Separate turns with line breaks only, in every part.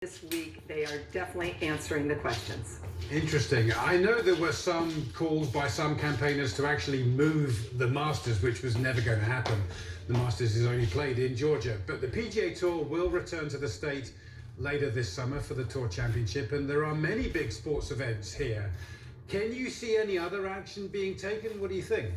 This week, they are definitely answering the questions.
Interesting. I know there were some calls by some campaigners to actually move the Masters, which was never going to happen. The Masters is only played in Georgia, but the PGA Tour will return to the state later this summer for the Tour Championship, and there are many big sports events here. Can you see any other action being taken? What do you think?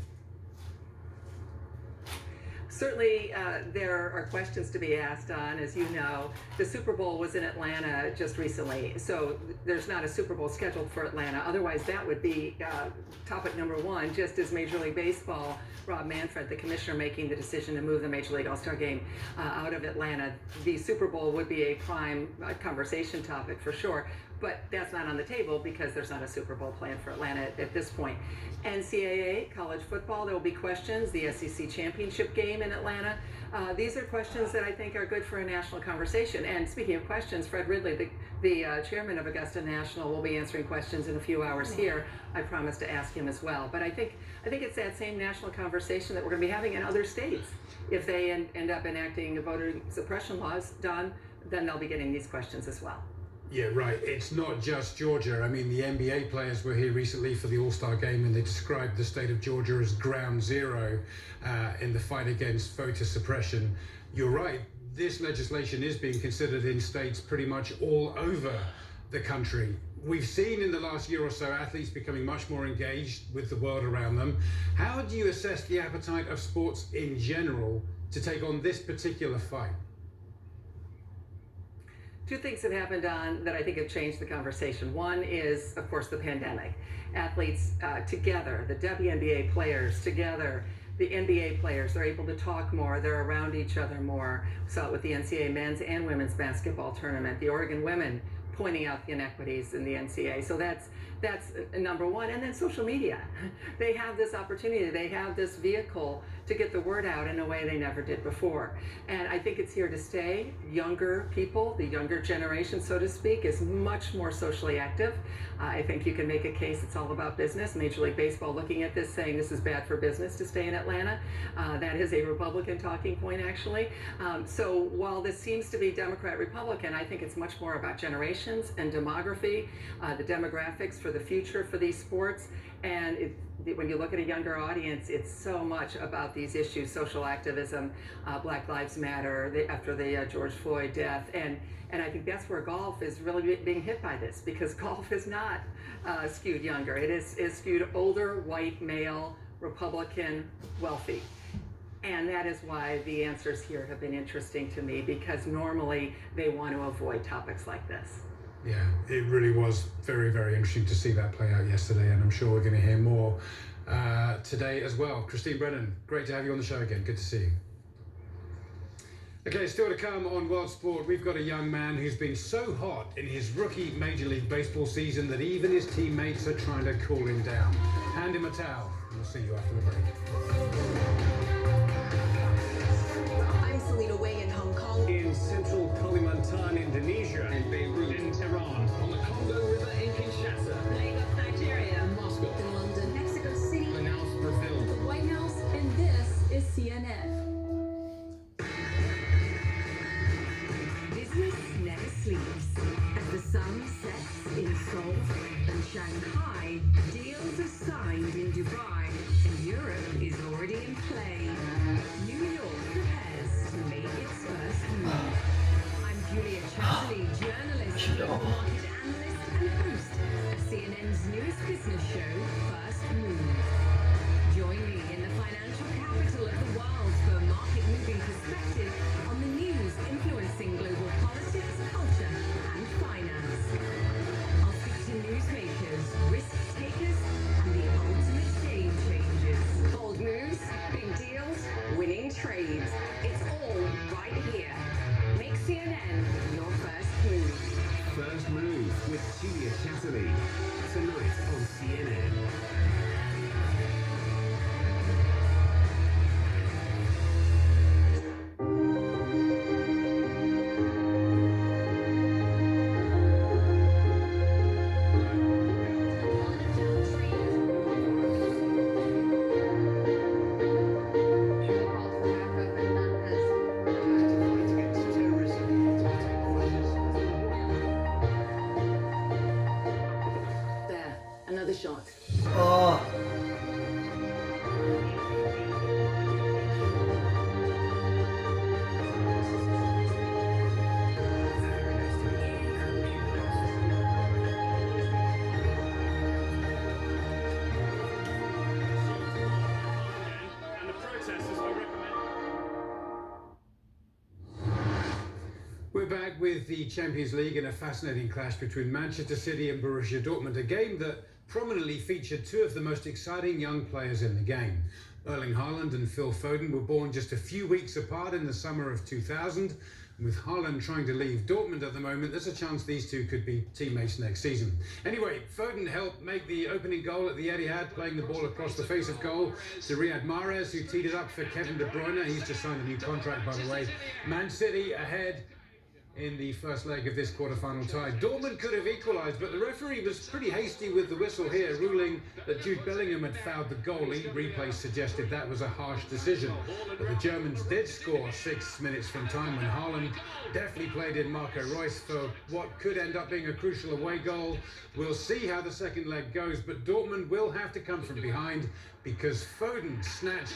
Certainly, there are questions to be asked on, as you know. The Super Bowl was in Atlanta just recently, so there's not a Super Bowl scheduled for Atlanta. Otherwise, that would be topic number one, just as Major League Baseball, Rob Manfred, the commissioner, making the decision to move the Major League All-Star Game out of Atlanta. The Super Bowl would be a prime conversation topic for sure, but that's not on the table because there's not a Super Bowl planned for Atlanta at this point. NCAA, college football, there will be questions. The SEC championship game in Atlanta. These are questions that I think are good for a national conversation. And speaking of questions, Fred Ridley, the chairman of Augusta National, will be answering questions in a few hours here. I promised to ask him as well. But I think it's that same national conversation that we're going to be having in other states. If they end up enacting voter suppression laws, Don, then they'll be getting these questions as well.
Yeah, right. It's not just Georgia. I mean, the NBA players were here recently for the All-Star Game, and they described the state of Georgia as ground zero in the fight against voter suppression. You're right. This legislation is being considered in states pretty much all over the country. We've seen in the last year or so athletes becoming much more engaged with the world around them. How do you assess the appetite of sports in general to take on this particular fight?
Two things have happened on that I think have changed the conversation. One is, of course, the pandemic. Athletes together, the WNBA players together, the NBA players, they're able to talk more, they're around each other more. We saw it with the NCAA men's and women's basketball tournament, the Oregon women pointing out the inequities in the NCAA. So that's number one. And then social media. They have this opportunity, they have this vehicle to get the word out in a way they never did before. And I think it's here to stay. Younger people, the younger generation, so to speak, is much more socially active. I think you can make a case it's all about business. Major League Baseball looking at this, saying this is bad for business to stay in Atlanta. That is a Republican talking point, actually. So while this seems to be Democrat-Republican, I think it's much more about generations and demography, the demographics for the future for these sports. And when you look at a younger audience, it's so much about these issues, social activism, Black Lives Matter, after the George Floyd death. And I think that's where golf is really being hit by this, because golf is not skewed younger. It is skewed older, white, male, Republican, wealthy. And that is why the answers here have been interesting to me, because normally they want to avoid topics like this.
Yeah, it really was very, very interesting to see that play out yesterday, and I'm sure we're going to hear more today as well. Christine Brennan, great to have you on the show again. Good to see you. Okay, still to come on World Sport, we've got a young man who's been so hot in his rookie Major League Baseball season that even his teammates are trying to cool him down. Hand him a towel. We'll see you after the break.
I'm Selena Wang in Hong Kong.
In central Kalimantan, Indonesia.
In Beirut.
In Tehran.
On the Congo River in Kinshasa.
Lagos, Nigeria.
In Moscow.
In London. Mexico City.
Manaus, Brazil.
The White House. And this is CNN.
Business never sleeps. As the sun sets in Seoul and Shanghai, deals are signed in Dubai, and Europe is already in play. New York prepares to make its first move. I'm Julia Chatterley, journalist, market analyst, and host of CNN's newest business show, First Move. Join me in the financial capital of the world for a market-moving perspective on the news influencing global politics, culture, and finance. I'll speak to newsmakers, risk takers, and the ultimate game changers. Bold moves, big deals, winning trades. It's all right here. Make CNN your first move.
First Move with Julia Chatterley. Tonight on CNN.
with the Champions League in a fascinating clash between Manchester City and Borussia Dortmund, a game that prominently featured two of the most exciting young players in the game. Erling Haaland and Phil Foden were born just a few weeks apart in the summer of 2000. With Haaland trying to leave Dortmund at the moment, there's a chance these two could be teammates next season. Anyway, Foden helped make the opening goal at the Etihad, playing the ball across the face of goal to Riyad Mahrez, who teed it up for Kevin De Bruyne. He's just signed a new contract, by the way. Man City ahead in the first leg of this quarter-final tie. Dortmund could have equalised, but the referee was pretty hasty with the whistle here, ruling that Jude Bellingham had fouled the goalie. Replay suggested that was a harsh decision. But the Germans did score 6 minutes from time when Haaland deftly played in Marco Reus for what could end up being a crucial away goal. We'll see how the second leg goes, but Dortmund will have to come from behind because Foden snatched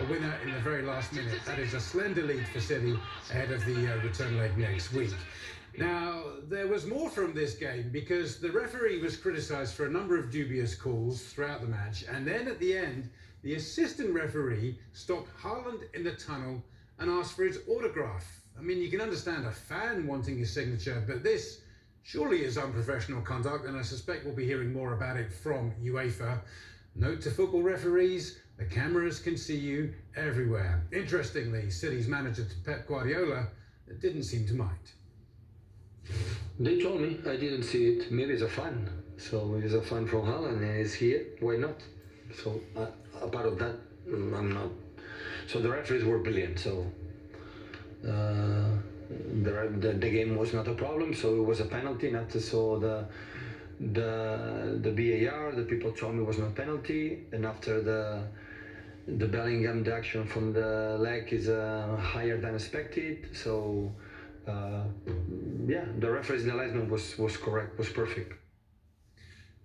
a winner in the very last minute. That is a slender lead for City ahead of the return leg next week. Now, there was more from this game because the referee was criticised for a number of dubious calls throughout the match, and then at the end, the assistant referee stopped Haaland in the tunnel and asked for his autograph. I mean, you can understand a fan wanting his signature, but this surely is unprofessional conduct, and I suspect we'll be hearing more about it from UEFA. Note to football referees, the cameras can see you everywhere. Interestingly, City's manager Pep Guardiola didn't seem to mind.
They told me, I didn't see it. Maybe it's a fan. So it's a fan from Holland and it's here. Why not? So apart of that, I'm not. So the referees were brilliant. So the game was not a problem. So it was a penalty. Not so the VAR. The people told me it was not penalty. And after the Bellingham, the action from the leg is higher than expected. So. Yeah, the referee's analysis was correct, was perfect.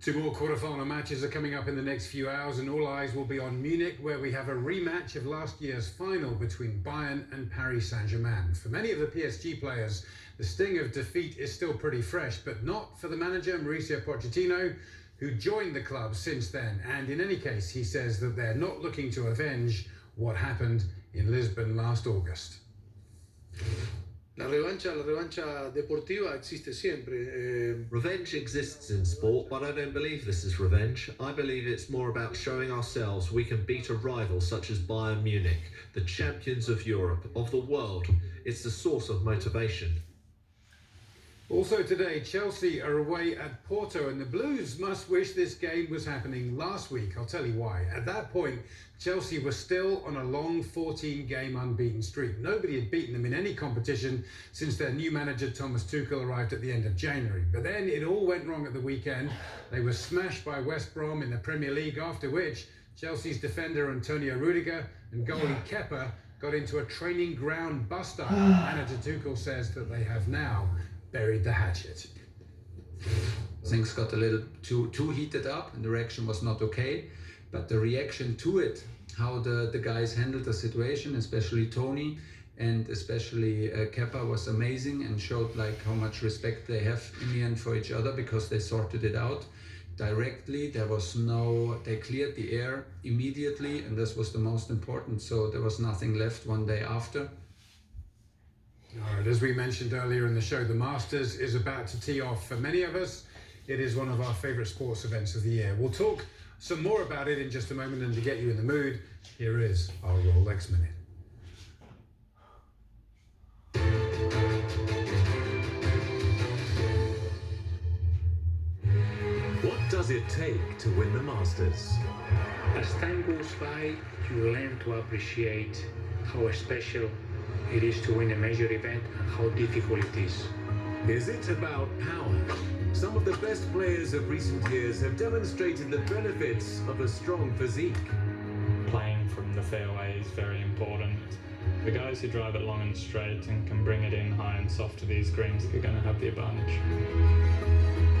Two more quarter-final matches are coming up in the next few hours, and all eyes will be on Munich, where we have a rematch of last year's final between Bayern and Paris Saint-Germain. For many of the PSG players, the sting of defeat is still pretty fresh, but not for the manager, Mauricio Pochettino, who joined the club since then. And in any case, he says that they're not looking to avenge what happened in Lisbon last August.
La revancha deportiva existe siempre.
Revenge exists in sport, but I don't believe this is revenge. I believe it's more about showing ourselves we can beat a rival such as Bayern Munich, the champions of Europe, of the world. It's the source of motivation.
Also today, Chelsea are away at Porto, and the Blues must wish this game was happening last week. I'll tell you why. At that point, Chelsea was still on a long 14-game unbeaten streak. Nobody had beaten them in any competition since their new manager Thomas Tuchel arrived at the end of January. But then it all went wrong at the weekend. They were smashed by West Brom in the Premier League, after which Chelsea's defender Antonio Rudiger and goalie Kepa got into a training ground bust-up. Manager Tuchel says that they have now buried the hatchet.
Things got a little too heated up and the reaction was not okay, but the reaction to it, how the guys handled the situation, especially Tony and especially Kepa, was amazing and showed like how much respect they have in the end for each other, because they sorted it out directly. They cleared the air immediately, and this was the most important. So there was nothing left one day after.
All right, as we mentioned earlier in the show, the Masters is about to tee off. For many of us, it is one of our favourite sports events of the year. We'll talk some more about it in just a moment, and to get you in the mood, here is our Rolex Minute.
What does it take to win the Masters?
As time goes by, you learn to appreciate how special it is to win a major event and how difficult it is.
Is it about power? Some of the best players of recent years have demonstrated the benefits of a strong physique.
Playing from the fairway is very important. The guys who drive it long and straight and can bring it in high and soft to these greens are going to have the advantage.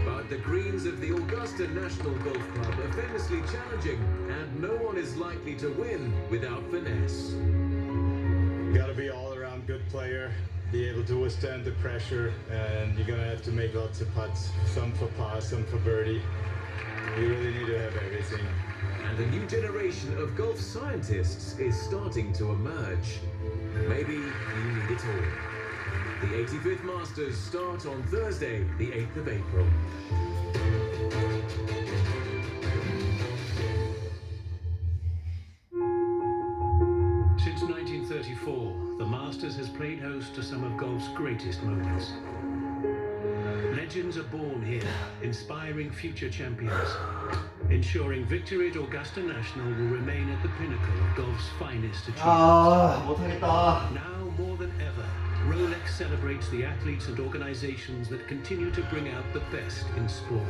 But the greens of the Augusta National Golf Club are famously challenging, and no one is likely to win without finesse.
You got to be all-around good player, be able to withstand the pressure, and you're going to have to make lots of putts, some for par, some for birdie. You really need to have everything.
And a new generation of golf scientists is starting to emerge. Maybe you need it all. The 85th Masters start on Thursday, the 8th of April.
Since 1934, the Masters has played host to some of golf's greatest moments. Legends are born here, inspiring future champions, ensuring victory at Augusta National will remain at the pinnacle of golf's finest achievements. Now more than ever, Rolex celebrates the athletes and organizations that continue to bring out the best in sport.